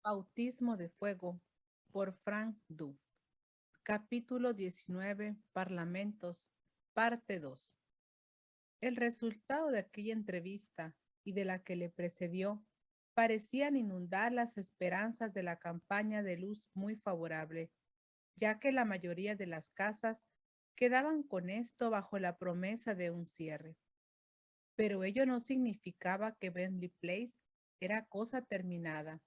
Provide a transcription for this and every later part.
Bautismo de Fuego por Frank Du. Capítulo 19. Parlamentos. Parte 2. El resultado de aquella entrevista y de la que le precedió parecían inundar las esperanzas de la campaña de luz muy favorable, ya que la mayoría de las casas quedaban con esto bajo la promesa de un cierre. Pero ello no significaba que Bentley Place era cosa terminada.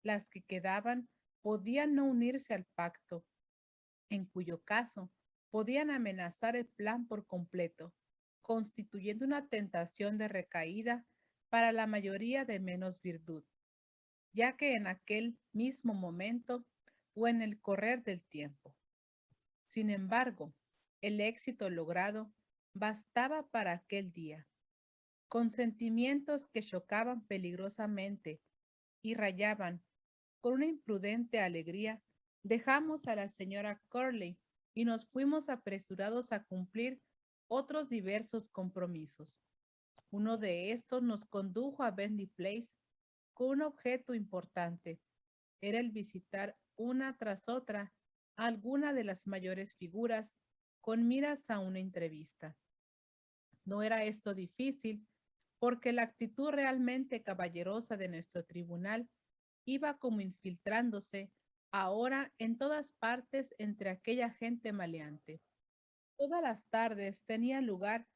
Las que quedaban podían no unirse al pacto, en cuyo caso podían amenazar el plan por completo, constituyendo una tentación de recaída para la mayoría de menos virtud, ya que en aquel mismo momento o en el correr del tiempo. Sin embargo, el éxito logrado bastaba para aquel día, con sentimientos que chocaban peligrosamente y rayaban con una imprudente alegría, dejamos a la señora Curley y nos fuimos apresurados a cumplir otros diversos compromisos. Uno de estos nos condujo a Bentley Place con un objeto importante. Era el visitar una tras otra alguna de las mayores figuras con miras a una entrevista. No era esto difícil, porque la actitud realmente caballerosa de nuestro tribunal iba como infiltrándose ahora en todas partes entre aquella gente maleante. Todas las tardes tenía lugar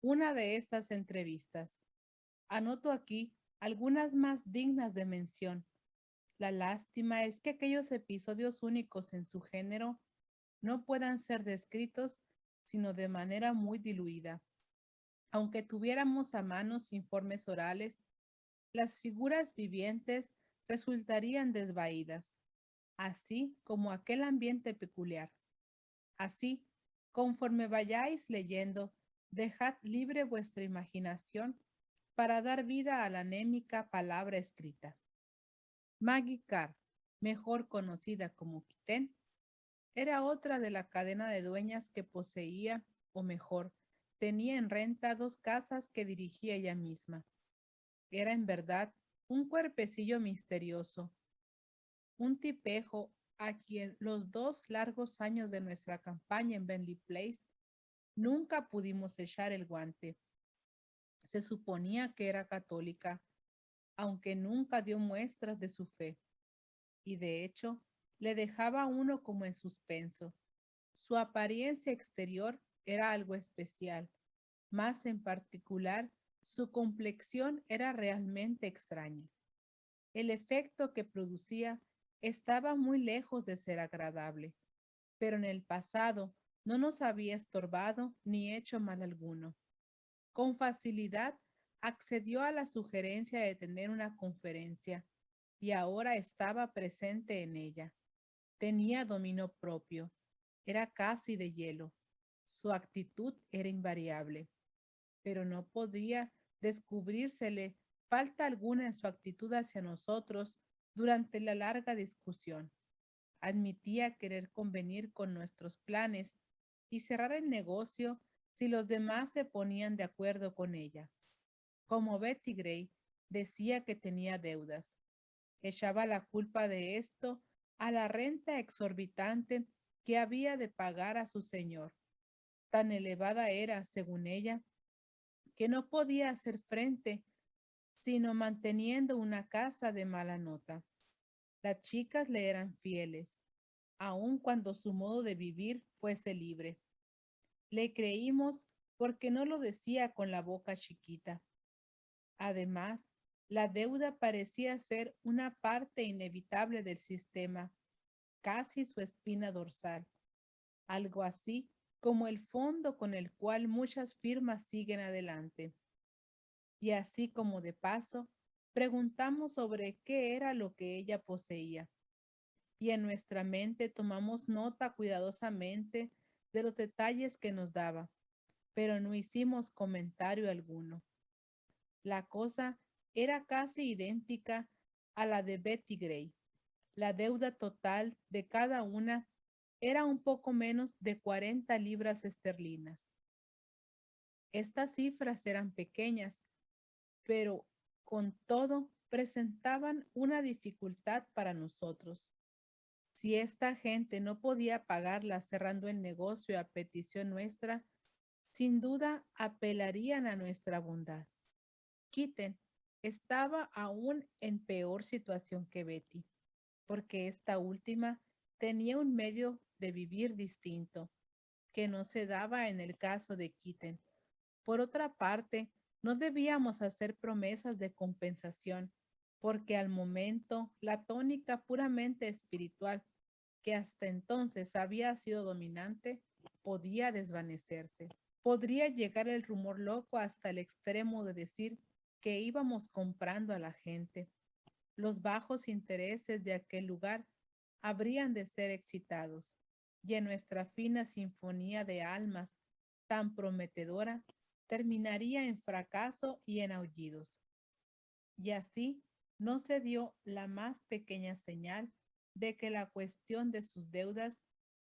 una de estas entrevistas. Anoto aquí algunas más dignas de mención. La lástima es que aquellos episodios únicos en su género no puedan ser descritos sino de manera muy diluida. Aunque tuviéramos a manos informes orales, las figuras vivientes resultarían desvaídas, así como aquel ambiente peculiar. Así, conforme vayáis leyendo, dejad libre vuestra imaginación para dar vida a la anémica palabra escrita. Maggie Carr, mejor conocida como Quitén, era otra de la cadena de dueñas que poseía, o mejor, tenía en renta dos casas que dirigía ella misma. Era en verdad un cuerpecillo misterioso, un tipejo a quien los 2 largos años de nuestra campaña en Bentley Place nunca pudimos echar el guante. Se suponía que era católica, aunque nunca dio muestras de su fe, y de hecho le dejaba a uno como en suspenso. Su apariencia exterior era algo especial, más en particular, su complexión era realmente extraña. El efecto que producía estaba muy lejos de ser agradable, pero en el pasado no nos había estorbado ni hecho mal alguno. Con facilidad accedió a la sugerencia de tener una conferencia y ahora estaba presente en ella. Tenía dominio propio, era casi de hielo. Su actitud era invariable, pero no podía descubrírsele falta alguna en su actitud hacia nosotros durante la larga discusión. Admitía querer convenir con nuestros planes y cerrar el negocio si los demás se ponían de acuerdo con ella. Como Betty Gray decía que tenía deudas, echaba la culpa de esto a la renta exorbitante que había de pagar a su señor. Tan elevada era, según ella, que no podía hacer frente sino manteniendo una casa de mala nota. Las chicas le eran fieles, aun cuando su modo de vivir fuese libre. Le creímos porque no lo decía con la boca chiquita. Además, la deuda parecía ser una parte inevitable del sistema, casi su espina dorsal, algo así como el fondo con el cual muchas firmas siguen adelante. Y así como de paso, preguntamos sobre qué era lo que ella poseía. Y en nuestra mente tomamos nota cuidadosamente de los detalles que nos daba, pero no hicimos comentario alguno. La cosa era casi idéntica a la de Betty Gray. La deuda total de cada una era un poco menos de 40 libras esterlinas. Estas cifras eran pequeñas, pero con todo presentaban una dificultad para nosotros. Si esta gente no podía pagarla cerrando el negocio a petición nuestra, sin duda apelarían a nuestra bondad. Kitten estaba aún en peor situación que Betty, porque esta última tenía un medio de vivir distinto, que no se daba en el caso de Kitten. Por otra parte, no debíamos hacer promesas de compensación, porque al momento la tónica puramente espiritual, que hasta entonces había sido dominante, podía desvanecerse. Podría llegar el rumor loco hasta el extremo de decir que íbamos comprando a la gente. Los bajos intereses de aquel lugar habrían de ser excitados, y en nuestra fina sinfonía de almas tan prometedora terminaría en fracaso y en aullidos. Y así no se dio la más pequeña señal de que la cuestión de sus deudas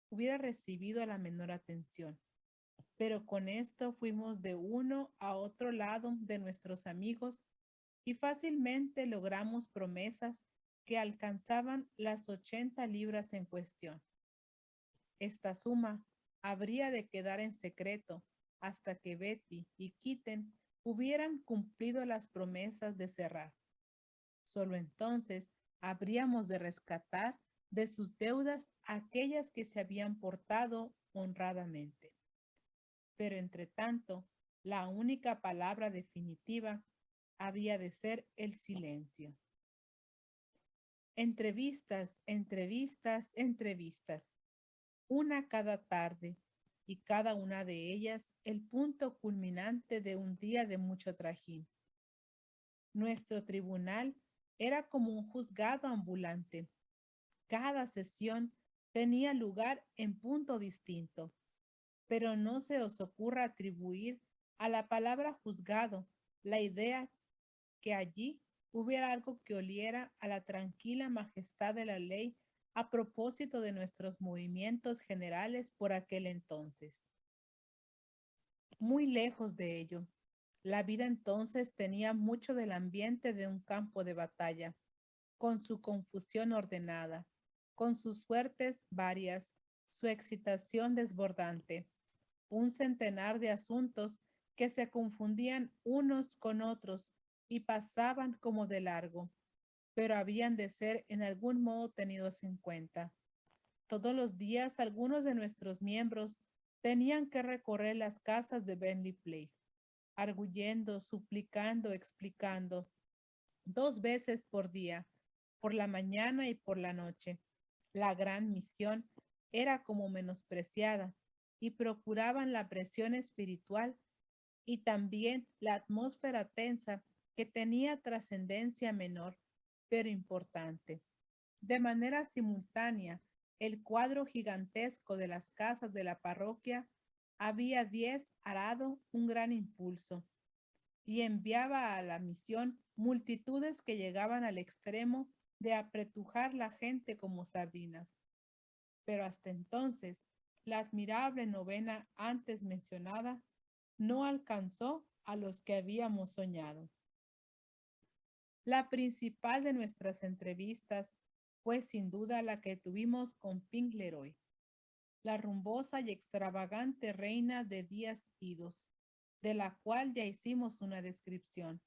hubiera recibido la menor atención. Pero con esto fuimos de uno a otro lado de nuestros amigos y fácilmente logramos promesas que alcanzaban las 80 libras en cuestión. Esta suma habría de quedar en secreto hasta que Betty y Kitten hubieran cumplido las promesas de cerrar. Solo entonces habríamos de rescatar de sus deudas aquellas que se habían portado honradamente. Pero entre tanto, la única palabra definitiva había de ser el silencio. Entrevistas, entrevistas, entrevistas, una cada tarde, y cada una de ellas el punto culminante de un día de mucho trajín. Nuestro tribunal era como un juzgado ambulante. Cada sesión tenía lugar en punto distinto, pero no se os ocurra atribuir a la palabra juzgado la idea que allí hubiera algo que oliera a la tranquila majestad de la ley a propósito de nuestros movimientos generales por aquel entonces. Muy lejos de ello, la vida entonces tenía mucho del ambiente de un campo de batalla, con su confusión ordenada, con sus suertes varias, su excitación desbordante, un centenar de asuntos que se confundían unos con otros y pasaban como de largo, pero habían de ser en algún modo tenidos en cuenta. Todos los días algunos de nuestros miembros tenían que recorrer las casas de Bentley Place, arguyendo, suplicando, explicando, 2 veces por día, por la mañana y por la noche. La gran misión era como menospreciada y procuraban la presión espiritual y también la atmósfera tensa que tenía trascendencia menor, pero importante. De manera simultánea, el cuadro gigantesco de las casas de la parroquia había 10 arado un gran impulso y enviaba a la misión multitudes que llegaban al extremo de apretujar la gente como sardinas. Pero hasta entonces, la admirable novena antes mencionada no alcanzó a los que habíamos soñado. La principal de nuestras entrevistas fue sin duda la que tuvimos con Pink Leroy, la rumbosa y extravagante reina de días idos, de la cual ya hicimos una descripción.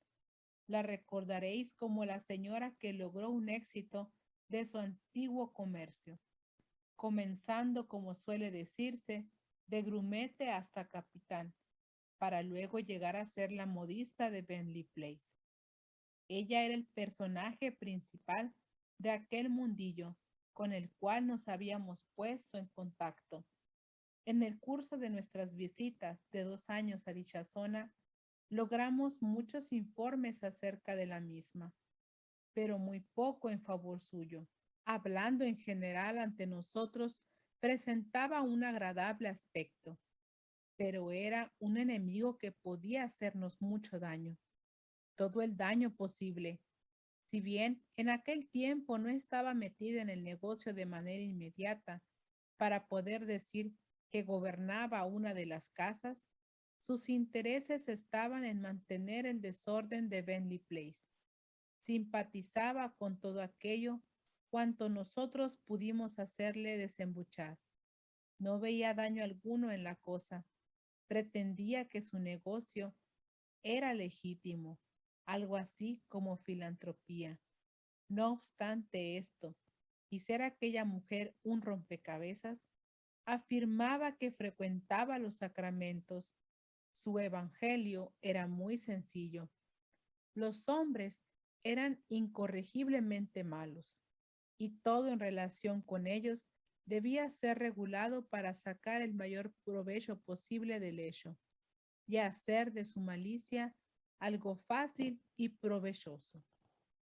La recordaréis como la señora que logró un éxito de su antiguo comercio, comenzando, como suele decirse, de grumete hasta capitán, para luego llegar a ser la modista de Bentley Place. Ella era el personaje principal de aquel mundillo con el cual nos habíamos puesto en contacto. En el curso de nuestras visitas de 2 años a dicha zona, logramos muchos informes acerca de la misma, pero muy poco en favor suyo. Hablando en general ante nosotros, presentaba un agradable aspecto, pero era un enemigo que podía hacernos mucho daño, todo el daño posible. Si bien en aquel tiempo no estaba metida en el negocio de manera inmediata para poder decir que gobernaba una de las casas, sus intereses estaban en mantener el desorden de Bentley Place. simpatizaba con todo aquello cuanto nosotros pudimos hacerle desembuchar. No veía daño alguno en la cosa. Pretendía que su negocio era legítimo, algo así como filantropía. No obstante esto, y ser aquella mujer un rompecabezas, afirmaba que frecuentaba los sacramentos. Su evangelio era muy sencillo. Los hombres eran incorregiblemente malos y todo en relación con ellos debía ser regulado para sacar el mayor provecho posible del hecho y hacer de su malicia algo fácil y provechoso.